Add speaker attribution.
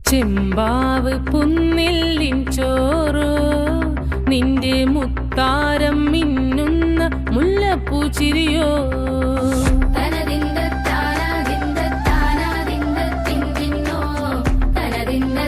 Speaker 1: ചെമ്പാവ് പുന്നില്ലിൻ ചോറോ നിന്റെ മുത്താരം മിന്നുന്ന മുല്ലപ്പൂച്ചിരിയോ
Speaker 2: തനതിന്ദ താനാതിന്ദ താനാതിന്ദ തിന്തിന്നോ തനതിന്ദ